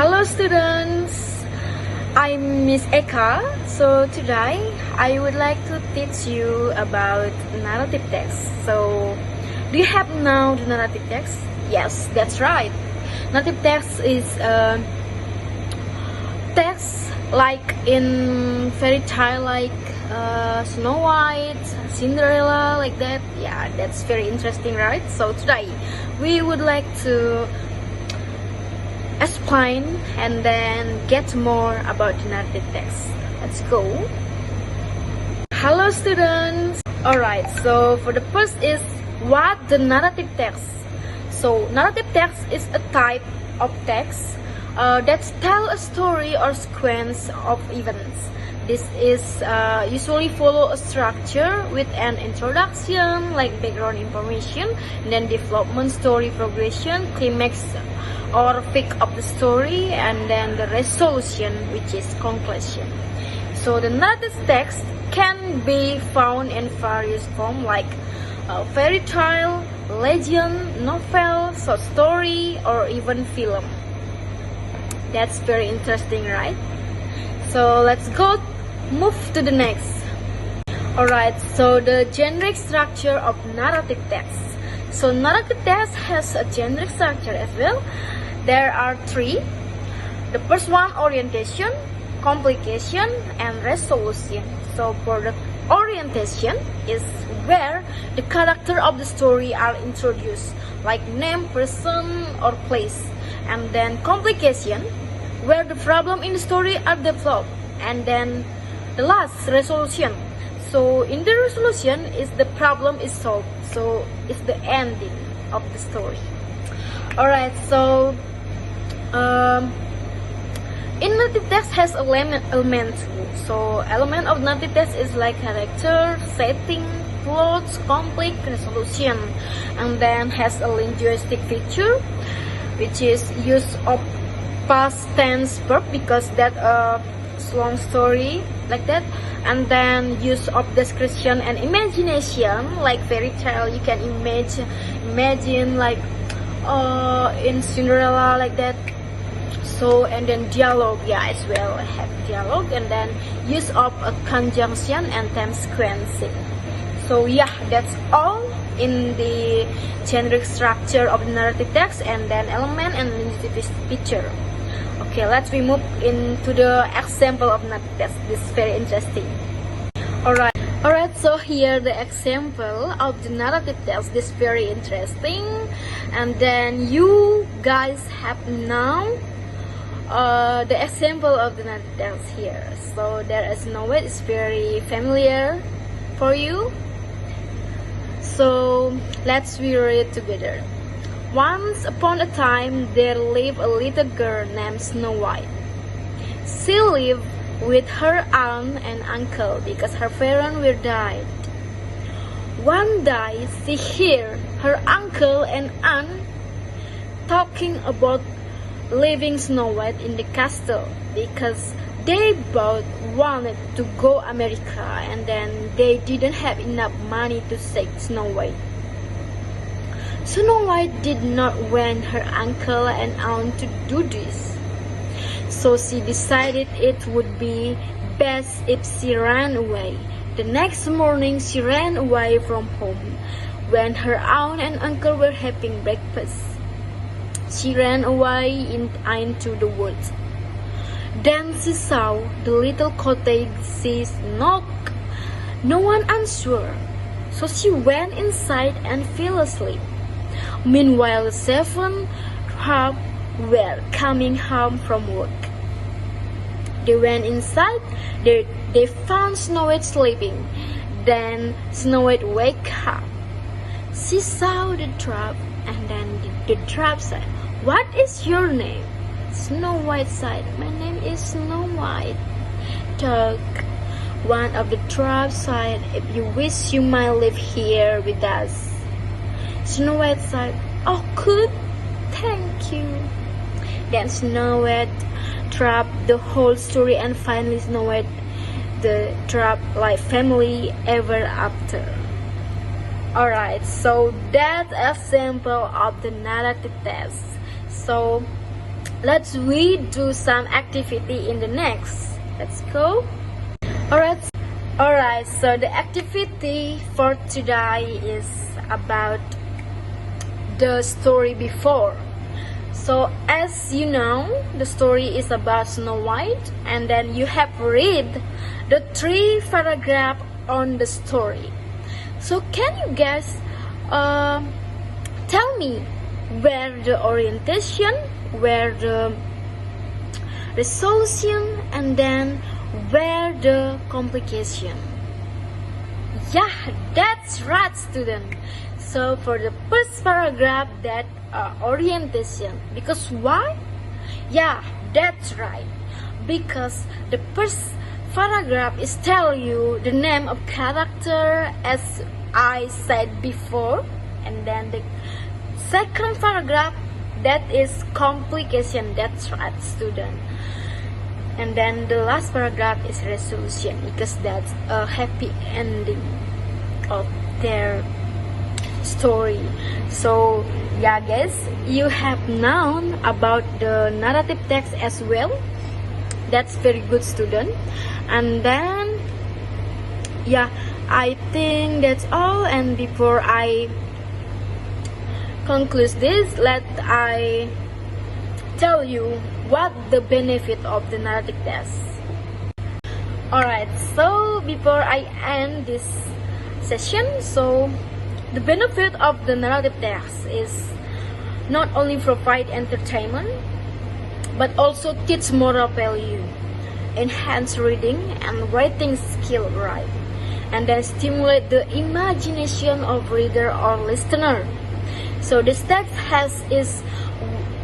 Hello students, I'm Miss Eka. So today I would like to teach you about narrative text. So do you have now the narrative text? Yes, that's right. Narrative text is text like in fairy tale, like Snow White, Cinderella, like that. Yeah, that's very interesting, right? So today we would like to explain and then get more about the narrative text. Let's go. Hello students. Alright, so for the first is what the narrative text. So narrative text is a type of text that tell a story or sequence of events. This is usually follow a structure with an introduction, like background information, and then development, story progression, climax or peak of the story, and then the resolution, which is conclusion. So the narrative text can be found in various forms like fairy tale, legend, novel, short story, or even film. That's very interesting, right? So let's move to the next. Alright, so the generic structure of narrative text. So narrative text has a generic structure as well. There are three. The first one, orientation, complication, and resolution. So for the orientation is where the character of the story are introduced, like name, person, or place. And then complication, where the problem in the story are developed. And then the last, resolution. So in the resolution is the problem is solved. So it's the ending of the story. Alright, so in narrative text has element. So element of narrative text is like character, setting, plots, conflict, resolution, and then has a linguistic feature, which is use of past tense verb because that long story like that, and then use of description and imagination, like fairy tale. You can imagine like in Cinderella, like that. So and then dialogue, yeah, as well have dialogue, and then use of a conjunction and tense sequencing. So yeah, that's all in the generic structure of the narrative text, and then element and linguistic feature. Okay, let's move into the example of narrative text. This is very interesting. Alright, so here the example of the narrative text. This is very interesting, and then you guys have now the example of the narrative text here. So there is no way, it's very familiar for you. So let's read it together. Once upon a time there lived a little girl named Snow White. She lived with her aunt and uncle because her parents were died. One day she heard her uncle and aunt talking about leaving Snow White in the castle because they both wanted to go America, and then they didn't have enough money to take Snow White. Snow White did not want her uncle and aunt to do this, so she decided it would be best if she ran away. The next morning she ran away from home when her aunt and uncle were having breakfast. She ran away into the woods. Then she saw the little cottage. She knocked. No one answered, so she went inside and fell asleep. Meanwhile, the 7 dwarfs were coming home from work. They went inside. They found Snow White sleeping. Then Snow White woke up. She saw the dwarf, and then the dwarf said, "What is your name?" Snow White said, "My name is Snow White." One of the dwarfs said, "If you wish, you might live here with us." Snow White said, "Oh, good, thank you." Then Snow White told the whole story, and finally Snow White, the dwarf, like family ever after. Alright, so that's example of the narrative text. So let's we do some activity in the next. Let's go. Alright, so the activity for today is about the story before. So as you know, the story is about Snow White, and then you have read the 3 paragraph on the story. So can you guys tell me where the orientation, where the resolution, and then where the complication? Yeah, that's right, student. So for the first paragraph, that orientation. Because why? Yeah, that's right. Because the first paragraph is tell you the name of character, as I said before, and then the second paragraph, that is complication. That's right, student. And then the last paragraph is resolution, because that's a happy ending of their story. So yeah guys, you have known about the narrative text as well. That's very good, student. And then yeah, I think that's all. And before I conclude this, let I tell you what the benefit of the narrative text. Alright, so before I end this session, so the benefit of the narrative text is not only provide entertainment, but also teach moral value, enhance reading and writing skill, right? And then stimulate the imagination of reader or listener. So this text has its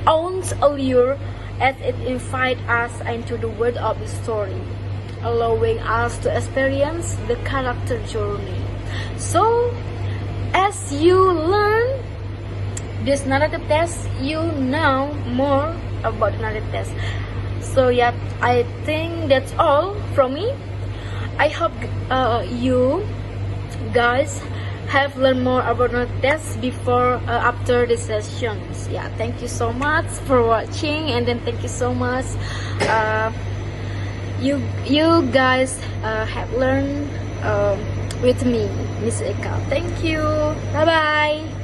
own allure, as it invites us into the world of the story, allowing us to experience the character journey. So as you learn this narrative text, you know more about the narrative text. So yeah, I think that's all from me. I hope you guys have learned more about narrative text before after the sessions. Yeah, thank you so much for watching, and then thank you so much you guys have learned with me, Miss Eka. Thank you. Bye bye.